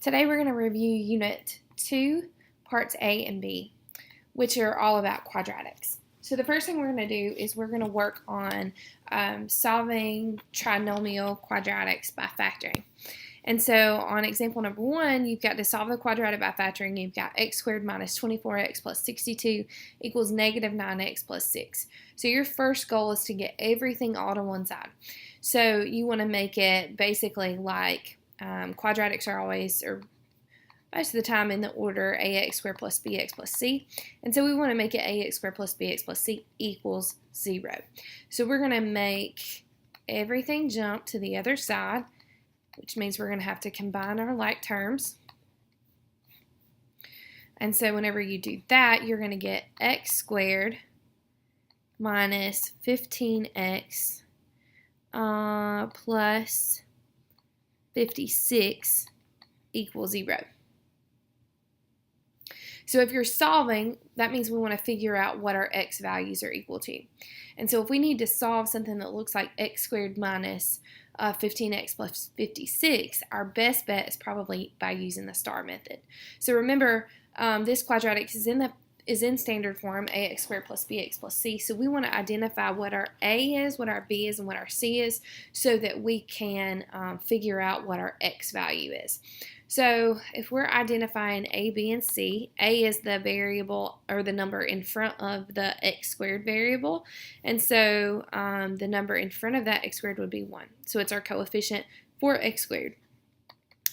Today we're going to review Unit 2, Parts A and B, which are all about quadratics. So the first thing we're going to do is we're going to work on solving trinomial quadratics by factoring. And so on example number 1, you've got to solve the quadratic by factoring. You've got x squared minus 24x plus 62 equals negative 9x plus 6. So your first goal is to get everything all to one side. So you want to make it basically like quadratics are always, or most of the time, in the order ax squared plus bx plus c. And so we want to make it ax squared plus bx plus c equals 0. So we're going to make everything jump to the other side, which means we're going to have to combine our like terms. And so whenever you do that, you're going to get x squared minus 15x plus 56 equals 0. So if you're solving, that means we want to figure out what our x values are equal to. And so if we need to solve something that looks like x squared minus 15x plus 56, our best bet is probably by using the star method. So remember, this quadratic is in standard form, ax squared plus bx plus c. So we want to identify what our a is, what our b is, and what our c is, so that we can figure out what our x value is. So if we're identifying a, b, and c, a is the variable or the number in front of the x squared variable, and so the number in front of that x squared would be 1. So it's our coefficient for x squared.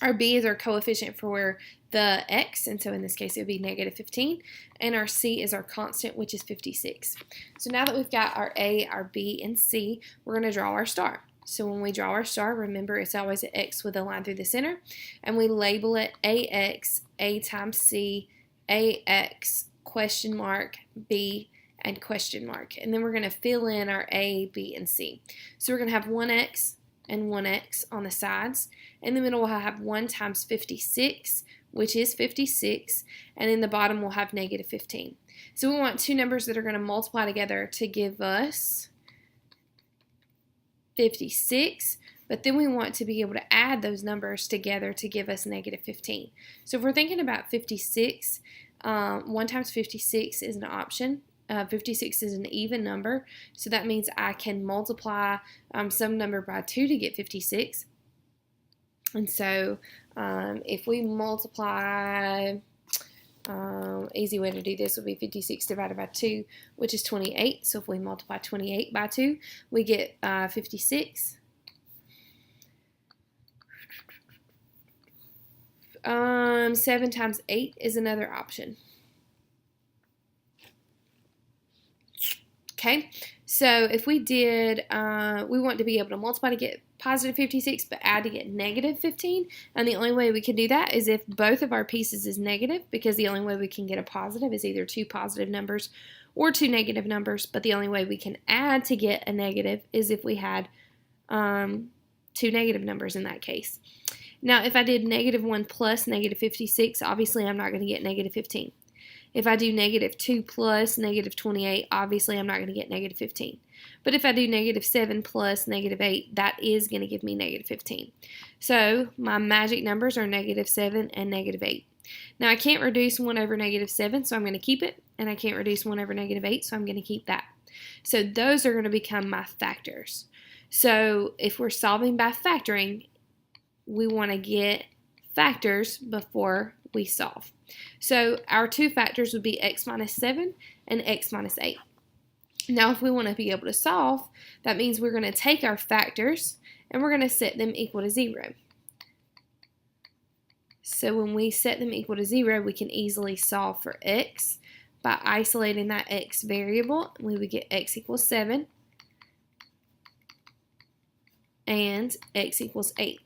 Our b is our coefficient for the x, and so in this case it would be negative 15, and our c is our constant, which is 56. So now that we've got our a, our b, and c, we're going to draw our star. So when we draw our star, remember it's always an x with a line through the center, and we label it ax, a times c, ax, question mark, b, and question mark. And then we're going to fill in our a, b, and c. So we're going to have 1x and 1x on the sides. In the middle we'll have 1 times 56, which is 56, and in the bottom we'll have negative 15. So we want two numbers that are going to multiply together to give us 56, but then we want to be able to add those numbers together to give us negative 15. So if we're thinking about 56, 1 times 56 is an option. 56 is an even number, so that means I can multiply some number by 2 to get 56. And so if we multiply, easy way to do this would be 56 divided by 2, which is 28. So if we multiply 28 by 2, we get 56. 7 times 8 is another option. Okay, so if we did, we want to be able to multiply to get positive 56, but add to get negative 15, and the only way we can do that is if both of our pieces is negative, because the only way we can get a positive is either two positive numbers or two negative numbers, but the only way we can add to get a negative is if we had two negative numbers in that case. Now, if I did negative 1 plus negative 56, obviously I'm not going to get negative 15. If I do negative 2 plus negative 28, obviously I'm not going to get negative 15. But if I do negative 7 plus negative 8, that is going to give me negative 15. So my magic numbers are negative 7 and negative 8. Now I can't reduce 1 over negative 7, so I'm going to keep it. And I can't reduce 1 over negative 8, so I'm going to keep that. So those are going to become my factors. So if we're solving by factoring, we want to get factors before we solve. So our two factors would be x minus 7 and x minus 8. Now if we want to be able to solve, that means we're going to take our factors and we're going to set them equal to 0. So when we set them equal to 0, we can easily solve for x by isolating that x variable. We would get x equals 7 and x equals 8.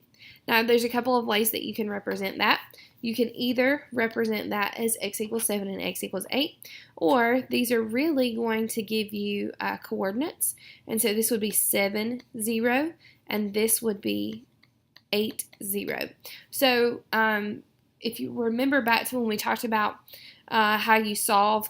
Now, there's a couple of ways that you can represent that. You can either represent that as x equals 7 and x equals 8, or these are really going to give you coordinates. And so this would be 7, 0, and this would be 8, 0. So if you remember back to when we talked about how you solve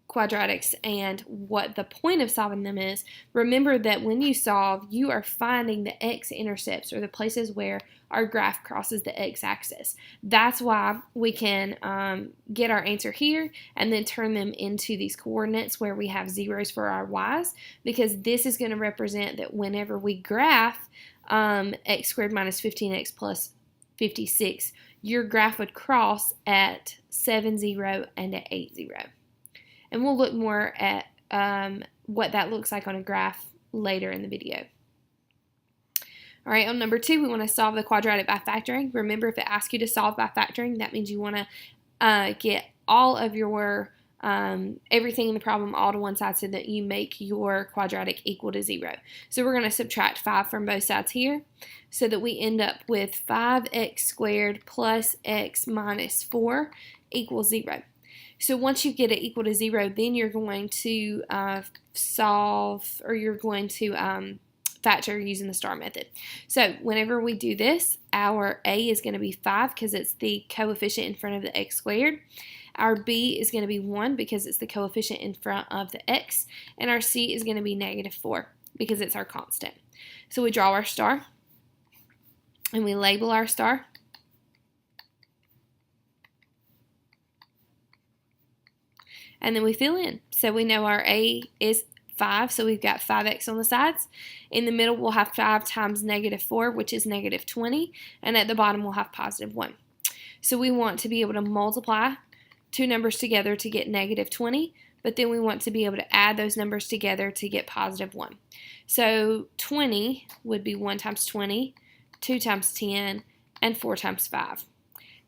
quadratics and what the point of solving them is, remember that when you solve, you are finding the x-intercepts, or the places where our graph crosses the x-axis. That's why we can get our answer here and then turn them into these coordinates where we have zeros for our y's, because this is going to represent that whenever we graph x squared minus 15x plus 56, your graph would cross at 7, 0 and at 8, 0. And we'll look more at what that looks like on a graph later in the video. All right, on number 2, we want to solve the quadratic by factoring. Remember, if it asks you to solve by factoring, that means you want to get all of your everything in the problem all to one side so that you make your quadratic equal to 0. So we're going to subtract 5 from both sides here so that we end up with 5x squared plus x minus 4 equals 0. So once you get it equal to 0, then you're going to solve, or you're going to factor using the star method. So whenever we do this, our a is going to be 5 because it's the coefficient in front of the x squared. Our b is going to be 1 because it's the coefficient in front of the x. And our c is going to be negative 4 because it's our constant. So we draw our star and we label our star. And then we fill in. So we know our a is 5, so we've got 5x on the sides. In the middle, we'll have 5 times negative 4, which is negative 20. And at the bottom, we'll have positive 1. So we want to be able to multiply two numbers together to get negative 20, but then we want to be able to add those numbers together to get positive 1. So 20 would be 1 times 20, 2 times 10, and 4 times 5.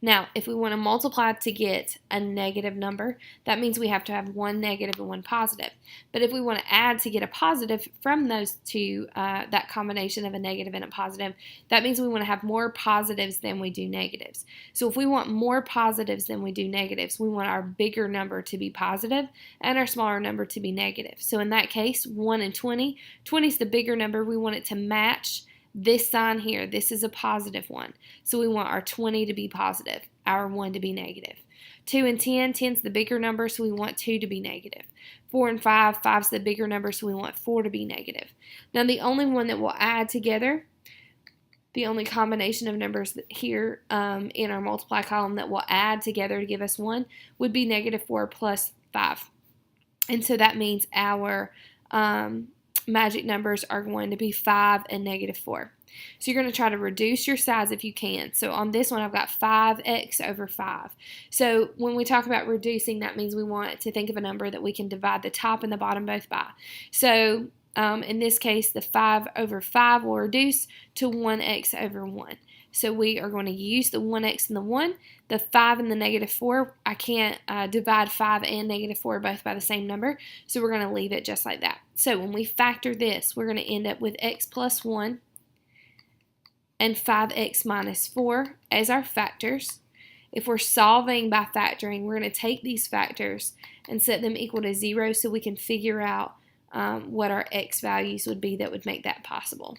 Now, if we want to multiply to get a negative number, that means we have to have one negative and one positive. But if we want to add to get a positive from those two, that combination of a negative and a positive, that means we want to have more positives than we do negatives. So if we want more positives than we do negatives, we want our bigger number to be positive and our smaller number to be negative. So in that case, 1 and 20, 20 is the bigger number. We want it to match this sign here. This is a positive one. So we want our 20 to be positive, our 1 to be negative. 2 and 10, 10 is the bigger number, so we want 2 to be negative. 4 and 5, 5 is the bigger number, so we want 4 to be negative. Now the only one that will add together, the only combination of numbers here in our multiply column that will add together to give us 1 would be negative 4 plus 5. And so that means our magic numbers are going to be 5 and negative 4. So you're going to try to reduce your size if you can. So on this one, I've got 5x over 5. So when we talk about reducing, that means we want to think of a number that we can divide the top and the bottom both by. So in this case, the 5 over 5 will reduce to 1x over 1. So we are going to use the 1x and the 1. The 5 and the negative 4, I can't divide 5 and negative 4 both by the same number, so we're going to leave it just like that. So when we factor this, we're going to end up with x plus 1 and 5x minus 4 as our factors. If we're solving by factoring, we're going to take these factors and set them equal to 0 so we can figure out what our x values would be that would make that possible.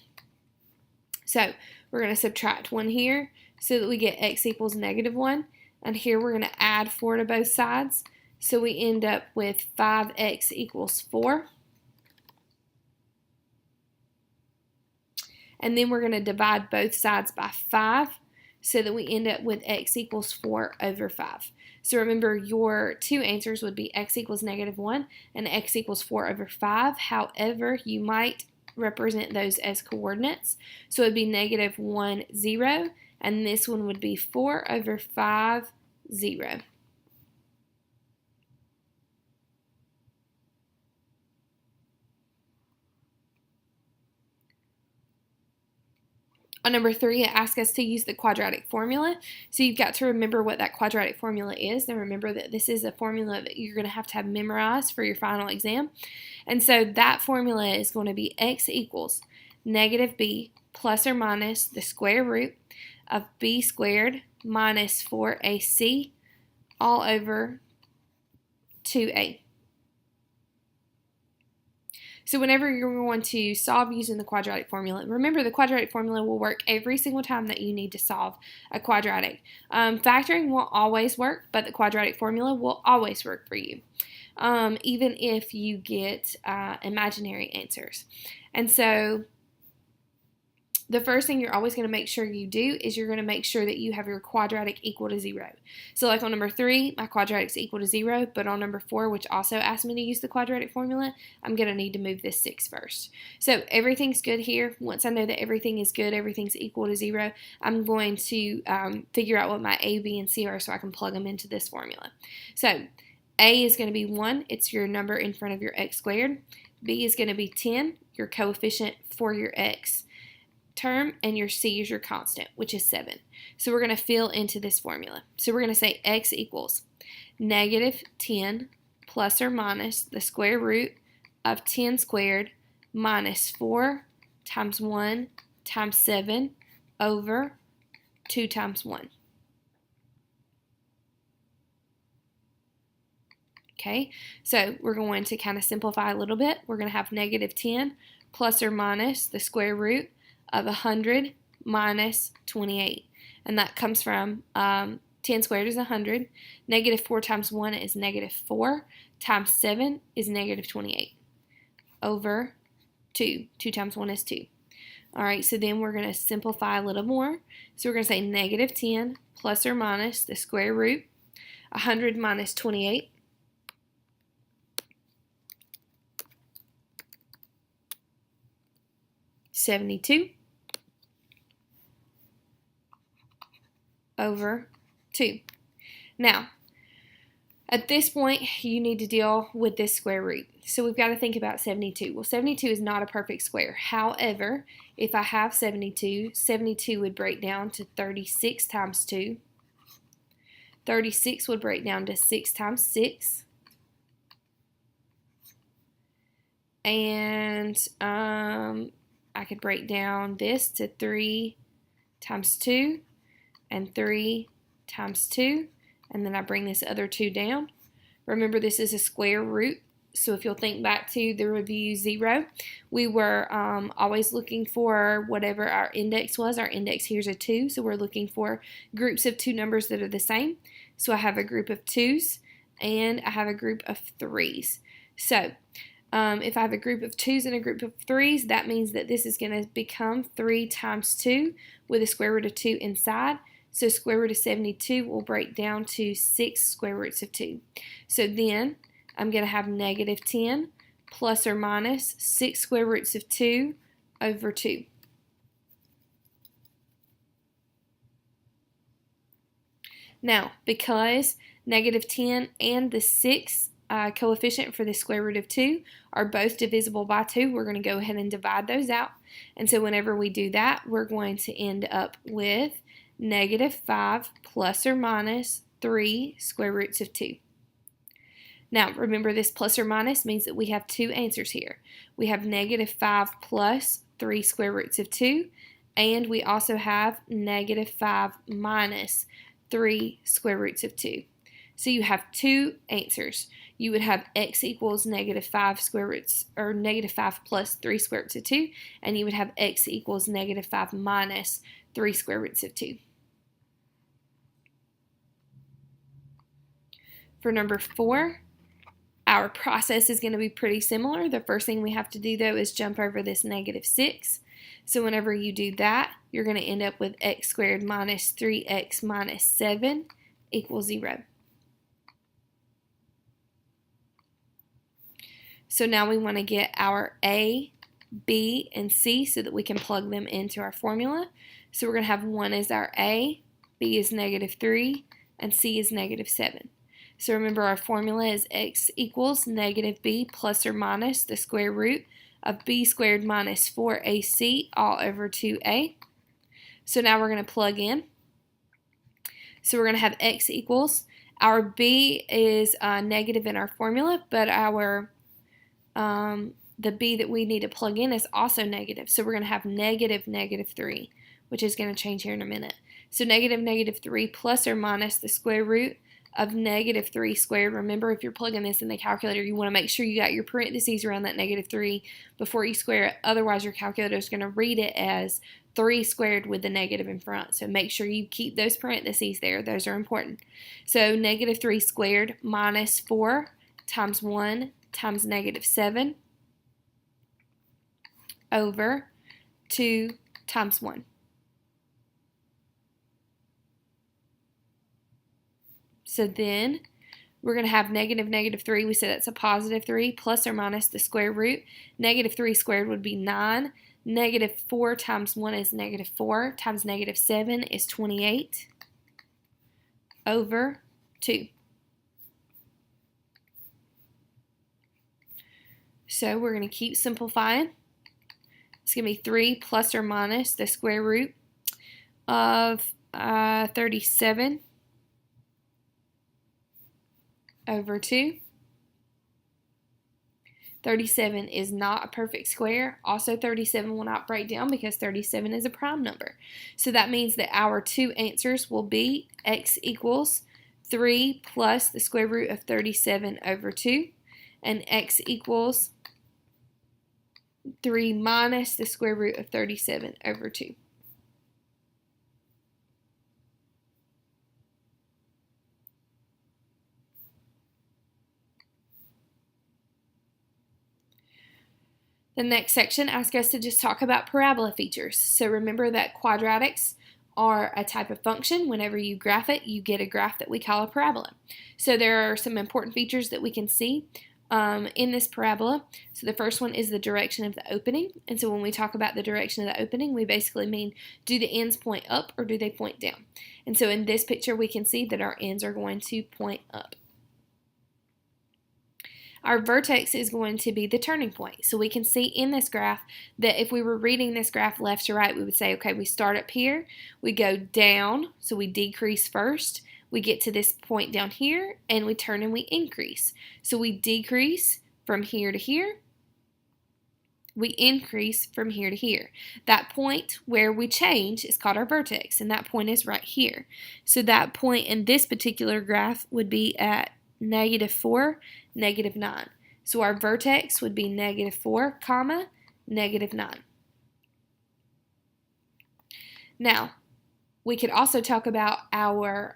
So we're going to subtract 1 here so that we get x equals negative 1. And here we're going to add 4 to both sides. So we end up with 5x equals 4. And then we're going to divide both sides by 5 so that we end up with x equals 4 over 5. So remember, your two answers would be x equals negative 1 and x equals 4 over 5. However, you might represent those as coordinates. So it would be negative 1, 0, and this one would be 4 over 5, 0. On number 3, it asks us to use the quadratic formula. So you've got to remember what that quadratic formula is, and remember that this is a formula that you're going to have memorized for your final exam. And so that formula is going to be x equals negative b plus or minus the square root of b squared minus 4ac all over 2a. So whenever you're going to solve using the quadratic formula, remember the quadratic formula will work every single time that you need to solve a quadratic. Factoring won't always work, but the quadratic formula will always work for you. even if you get imaginary answers. And so the first thing you're always going to make sure you do is you're going to make sure that you have your quadratic equal to 0. So like on number 3, my quadratic is equal to 0, but on number 4, which also asked me to use the quadratic formula, I'm going to need to move this 6 first. So everything's good here. Once I know that everything is good, everything's equal to 0, I'm going to figure out what my A, B, and C are so I can plug them into this formula. So A is going to be 1. It's your number in front of your x squared. B is going to be 10, your coefficient for your x term, and your C is your constant, which is 7. So we're going to fill into this formula. So we're going to say x equals negative 10 plus or minus the square root of 10 squared minus 4 times 1 times 7 over 2 times 1. Okay, so we're going to kind of simplify a little bit. We're going to have negative 10 plus or minus the square root of 100 minus 28. And that comes from 10 squared is 100. Negative 4 times 1 is negative 4. Times 7 is negative 28. Over 2. 2 times 1 is 2. All right, so then we're going to simplify a little more. So we're going to say negative 10 plus or minus the square root. 100 minus 28. $72 over 2. Now, at this point, you need to deal with this square root. So we've got to think about 72. Well, 72 is not a perfect square. However, if I have 72, 72 would break down to 36 times 2. 36 would break down to 6 times 6. And I could break down this to 3 times 2 and 3 times 2, and then I bring this other 2 down. Remember, this is a square root, so if you'll think back to the review 0, we were always looking for whatever our index was. Our index here is a 2, so we're looking for groups of 2 numbers that are the same. So I have a group of 2's and I have a group of 3's. So if I have a group of 2's and a group of 3's, that means that this is going to become 3 times 2 with a square root of 2 inside. So square root of 72 will break down to 6 square roots of 2. So then I'm going to have negative 10 plus or minus 6 square roots of 2 over 2. Now, because negative 10 and the 6 coefficient for the square root of 2 are both divisible by 2, we're going to go ahead and divide those out. And so whenever we do that, we're going to end up with negative 5 plus or minus 3 square roots of 2. Now, remember, this plus or minus means that we have 2 answers here. We have negative 5 plus 3 square roots of 2, and we also have negative 5 minus 3 square roots of 2. So you have 2 answers. You would have x equals negative 5 square roots, or negative 5 plus 3 square roots of 2, and you would have x equals negative 5 minus 3 square roots of 2. For number 4, our process is going to be pretty similar. The first thing we have to do, though, is jump over this negative 6. So whenever you do that, you're going to end up with x squared minus 3x minus 7 equals 0. So now we want to get our A, B, and C so that we can plug them into our formula. So we're going to have 1 as our A, B is negative 3, and C is negative 7. So remember, our formula is x equals negative b plus or minus the square root of b squared minus 4ac all over 2a. So now we're going to plug in. So we're going to have x equals, our b is negative in our formula, but our the b that we need to plug in is also negative. So we're going to have negative negative 3, which is going to change here in a minute. So negative negative 3 plus or minus the square root of negative 3 squared. Remember, if you're plugging this in the calculator, you want to make sure you got your parentheses around that negative 3 before you square it. Otherwise, your calculator is going to read it as 3 squared with the negative in front. So make sure you keep those parentheses there. Those are important. So negative 3 squared minus 4 times 1 times negative 7 over 2 times 1. So then we're going to have negative 3. We said that's a positive 3 plus or minus the square root. Negative 3 squared would be 9. Negative 4 times 1 is negative 4 times negative 7 is 28 over 2. So we're going to keep simplifying. It's going to be 3 plus or minus the square root of 37 over 2. 37 is not a perfect square. Also, 37 will not break down because 37 is a prime number. So that means that our two answers will be x equals 3 plus the square root of 37 over 2, and x equals 3 minus the square root of 37 over 2. The next section asks us to just talk about parabola features. So remember that quadratics are a type of function. Whenever you graph it, you get a graph that we call a parabola. So there are some important features that we can see in this parabola. So the first one is the direction of the opening. And so when we talk about the direction of the opening, we basically mean, do the ends point up or do they point down? And so in this picture, we can see that our ends are going to point up. Our vertex is going to be the turning point. So we can see in this graph that if we were reading this graph left to right, we would say, okay, we start up here, we go down, so we decrease first, we get to this point down here, and we turn and we increase. So we decrease from here to here, we increase from here to here. That point where we change is called our vertex, and that point is right here. So that point in this particular graph would be at -4, -9. So our vertex would be -4, comma, -9. Now, we could also talk about our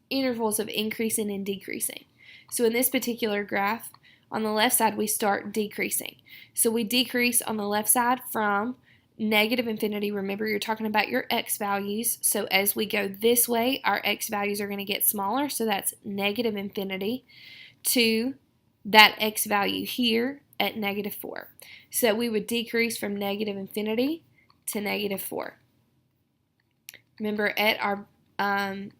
intervals of increasing and decreasing. So in this particular graph, on the left side, we start decreasing. So we decrease on the left side from negative infinity. Remember, you're talking about your x values. So as we go this way, our x values are going to get smaller. So that's negative infinity to that x value here at -4. So we would decrease from negative infinity to -4. Remember, at our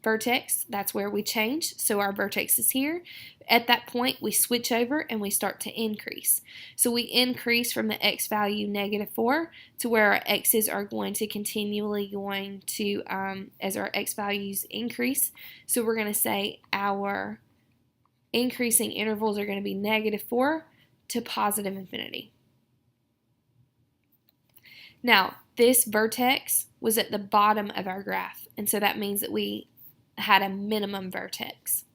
vertex, that's where we change. So our vertex is here. At that point, we switch over and we start to increase. So we increase from the x value -4 to where our x's are going to continually going to, as our x values increase. So we're going to say our increasing intervals are going to be -4 to positive infinity. Now, this vertex was at the bottom of our graph, and so that means that we had a minimum vertex.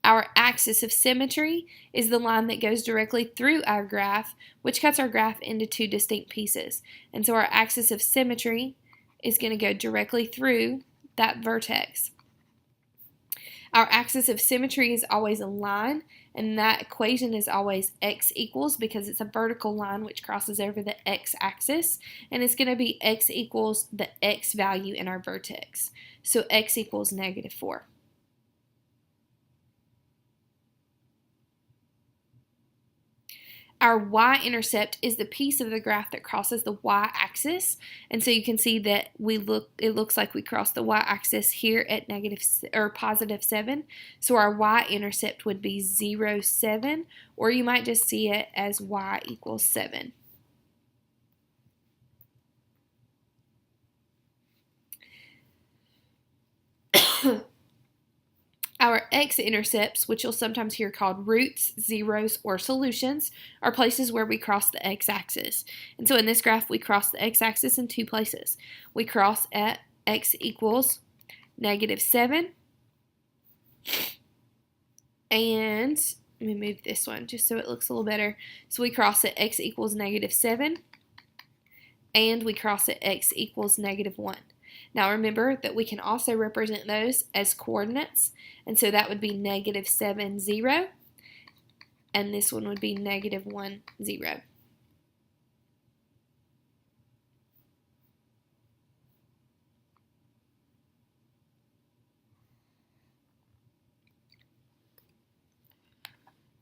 Our axis of symmetry is the line that goes directly through our graph, which cuts our graph into two distinct pieces. And so our axis of symmetry is going to go directly through that vertex. Our axis of symmetry is always a line, and that equation is always x equals, because it's a vertical line which crosses over the x-axis, and it's going to be x equals the x value in our vertex. So x equals -4. Our y-intercept is the piece of the graph that crosses the y-axis, and so you can see that it looks like we cross the y-axis here at +7. So our y-intercept would be 0, 7, or you might just see it as y equals 7. Our x-intercepts, which you'll sometimes hear called roots, zeros, or solutions, are places where we cross the x-axis. And so in this graph, we cross the x-axis in two places. We cross at x equals -7, and let me move this one just so it looks a little better. So we cross at x equals -7, and we cross at x equals -1. Now remember that we can also represent those as coordinates, and so that would be negative 7, 0, and this one would be negative 1, 0.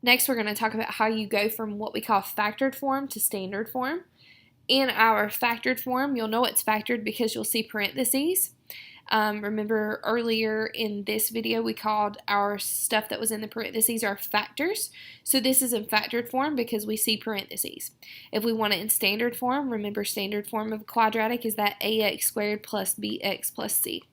Next, we're going to talk about how you go from what we call factored form to standard form. In our factored form, you'll know it's factored because you'll see parentheses. Remember earlier in this video, we called our stuff that was in the parentheses our factors. So this is in factored form because we see parentheses. If we want it in standard form, remember standard form of a quadratic is that ax squared plus bx plus c.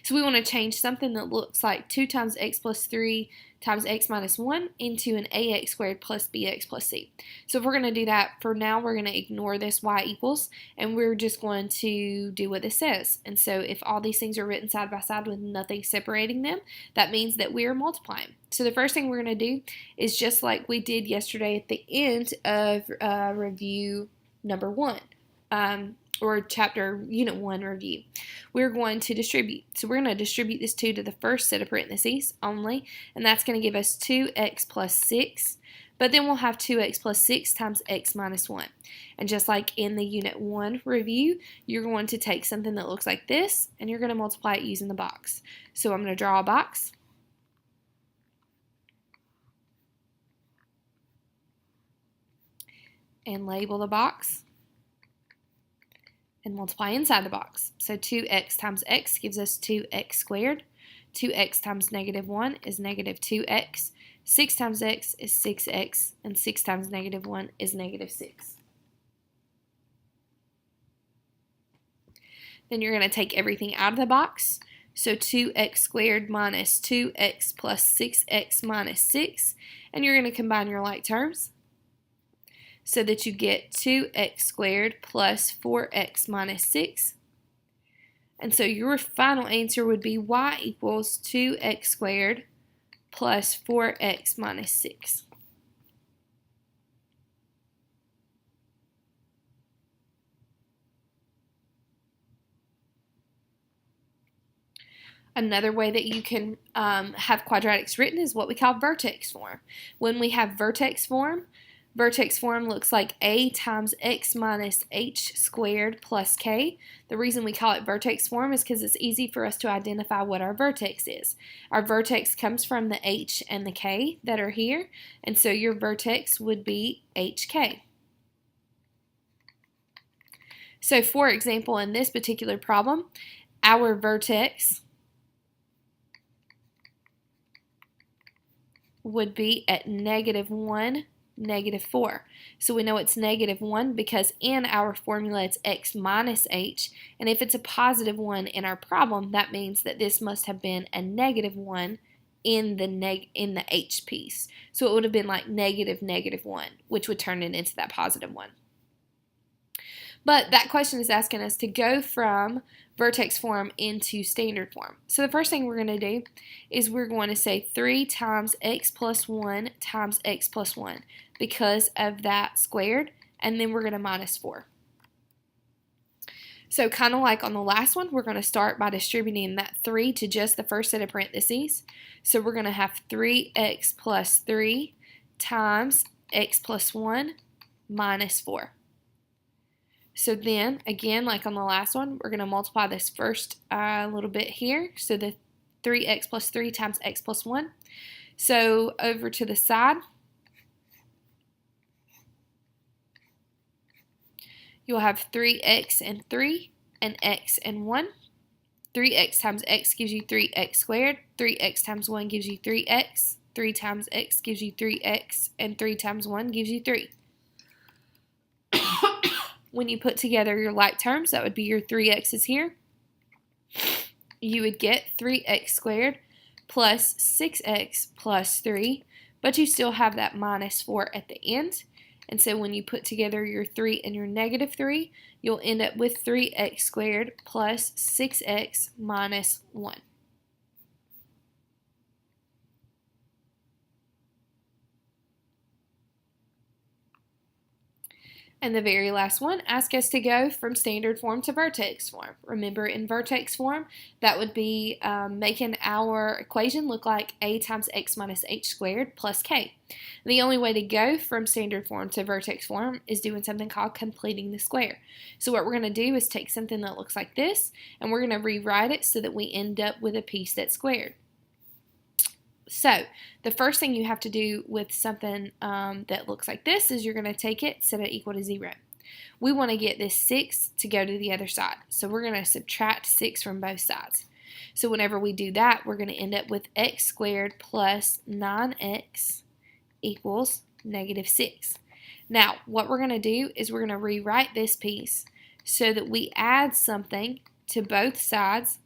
So we want to change something that looks like 2 times x plus 3 times x minus 1 into an ax squared plus bx plus c. So if we're going to do that, for now we're going to ignore this y equals, and we're just going to do what this says. And so if all these things are written side by side with nothing separating them, that means that we are multiplying. So the first thing we're going to do is just like we did yesterday at the end of review number 1. Or chapter unit 1 review. We're going to distribute. So we're going to distribute this 2 to the first set of parentheses only, and that's going to give us 2x plus 6, but then we'll have 2x plus 6 times x minus 1. And just like in the unit 1 review, you're going to take something that looks like this, and you're going to multiply it using the box. So I'm going to draw a box. And label the box. And multiply inside the box. So 2x times x gives us 2x squared. 2x times negative 1 is negative 2x. 6 times x is 6x. And 6 times negative 1 is negative 6. Then you're going to take everything out of the box. So 2x squared minus 2x plus 6x minus 6. And you're going to combine your like terms, so that you get 2x squared plus 4x minus 6. And so your final answer would be y equals 2x squared plus 4x minus 6. Another way that you can have quadratics written is what we call vertex form. When we have vertex form looks like a times x minus h squared plus k. The reason we call it vertex form is because it's easy for us to identify what our vertex is. Our vertex comes from the h and the k that are here, and so your vertex would be hk. So for example, in this particular problem, our vertex would be at negative 1, negative 4. So we know it's negative 1 because in our formula it's x minus h, and if it's a positive 1 in our problem, that means that this must have been a negative 1 in the h piece. So it would have been like negative negative 1, which would turn it into that positive 1. But that question is asking us to go from vertex form into standard form. So the first thing we're going to do is we're going to say 3 times x plus 1 times x plus 1 because of that squared, and then we're going to minus 4. So kind of like on the last one, we're going to start by distributing that 3 to just the first set of parentheses. So we're going to have 3x plus 3 times x plus 1 minus 4. So then, again, like on the last one, we're going to multiply this first little bit here. So the 3x plus 3 times x plus 1. So over to the side, you'll have 3x and 3 and x and 1. 3x times x gives you 3x squared. 3x times 1 gives you 3x. 3 times x gives you 3x. And 3 times 1 gives you 3. When you put together your like terms, that would be your 3x's here. You would get 3x squared plus 6x plus 3, but you still have that minus 4 at the end. And so when you put together your 3 and your negative 3, you'll end up with 3x squared plus 6x minus 1. And the very last one asks us to go from standard form to vertex form. Remember, in vertex form, that would be making our equation look like a times x minus h squared plus k. The only way to go from standard form to vertex form is doing something called completing the square. So what we're going to do is take something that looks like this, and we're going to rewrite it so that we end up with a piece that's squared. So the first thing you have to do with something that looks like this is you're going to take it, set it equal to 0. We want to get this 6 to go to the other side. So we're going to subtract 6 from both sides. So whenever we do that, we're going to end up with x squared plus 9x equals negative 6. Now, what we're going to do is we're going to rewrite this piece so that we add something to both sides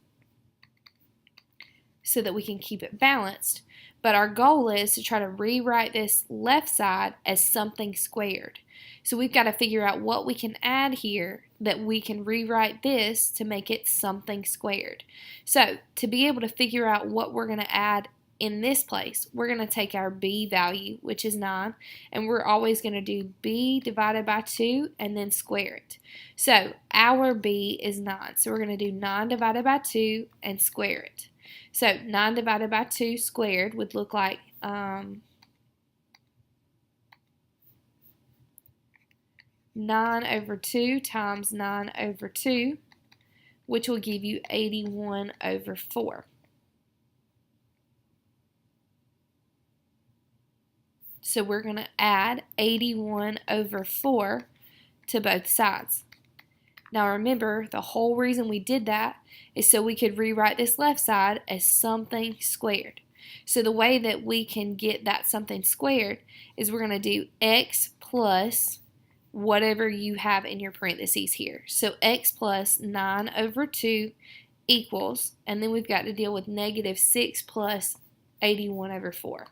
so that we can keep it balanced. But our goal is to try to rewrite this left side as something squared. So we've got to figure out what we can add here that we can rewrite this to make it something squared. So to be able to figure out what we're going to add in this place, we're going to take our b value, which is 9, and we're always going to do b divided by 2 and then square it. So our b is 9. So we're going to do 9 divided by 2 and square it. So 9 divided by 2 squared would look like 9 over 2 times 9 over 2, which will give you 81 over 4. So we're going to add 81 over 4 to both sides. Now remember, the whole reason we did that is so we could rewrite this left side as something squared. So the way that we can get that something squared is we're going to do x plus whatever you have in your parentheses here. So x plus 9 over 2 equals, and then we've got to deal with negative 6 plus 81 over 4.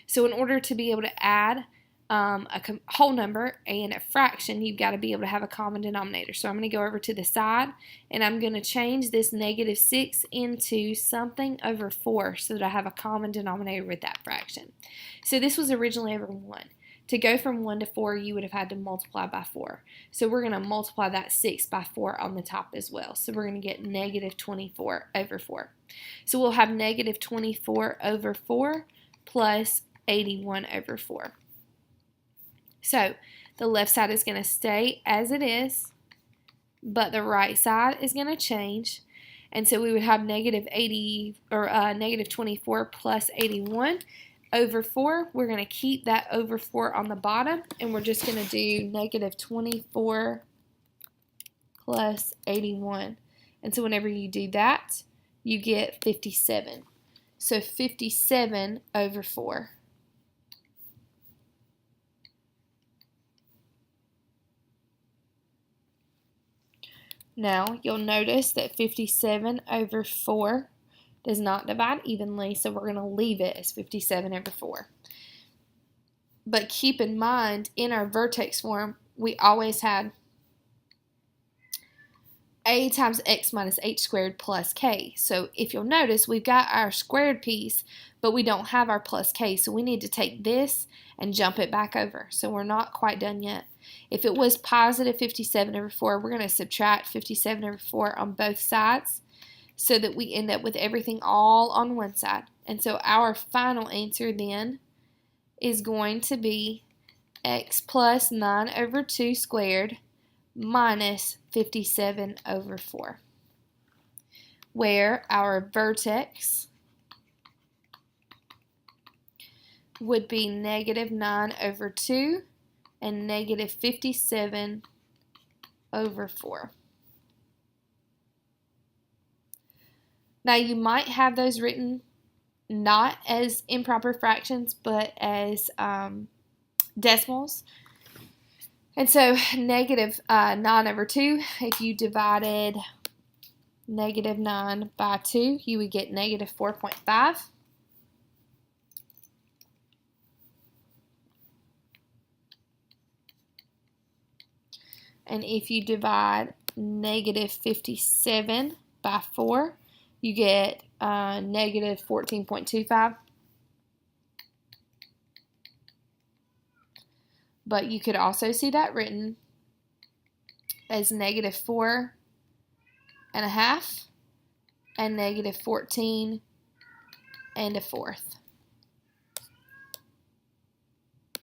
So in order to be able to add a whole number and a fraction, you've got to be able to have a common denominator. So I'm going to go over to the side, and I'm going to change this negative 6 into something over 4 so that I have a common denominator with that fraction. So this was originally over 1. To go from 1 to 4, you would have had to multiply by 4. So we're going to multiply that 6 by 4 on the top as well. So we're going to get negative 24 over 4. So we'll have negative 24 over 4 plus 81 over 4. So the left side is going to stay as it is, but the right side is going to change. And so we would have negative 24 plus 81 over 4. We're going to keep that over 4 on the bottom, and we're just going to do negative 24 plus 81. And so whenever you do that, you get 57. So 57 over 4. Now, you'll notice that 57 over 4 does not divide evenly, so we're going to leave it as 57 over 4. But keep in mind, in our vertex form, we always had a times x minus h squared plus k. So if you'll notice, we've got our squared piece, but we don't have our plus k, so we need to take this and jump it back over. So we're not quite done yet. If it was positive 57 over 4, we're going to subtract 57 over 4 on both sides so that we end up with everything all on one side. And so our final answer then is going to be x plus 9 over 2 squared minus 57 over 4, where our vertex would be negative 9 over 2 and negative 57 over 4. Now you might have those written not as improper fractions, but as decimals. And so negative 9 over 2, if you divided negative 9 by 2, you would get negative 4.5. And if you divide negative 57 by 4, you get negative 14.25. But you could also see that written as negative 4 and a half and negative 14 and a fourth.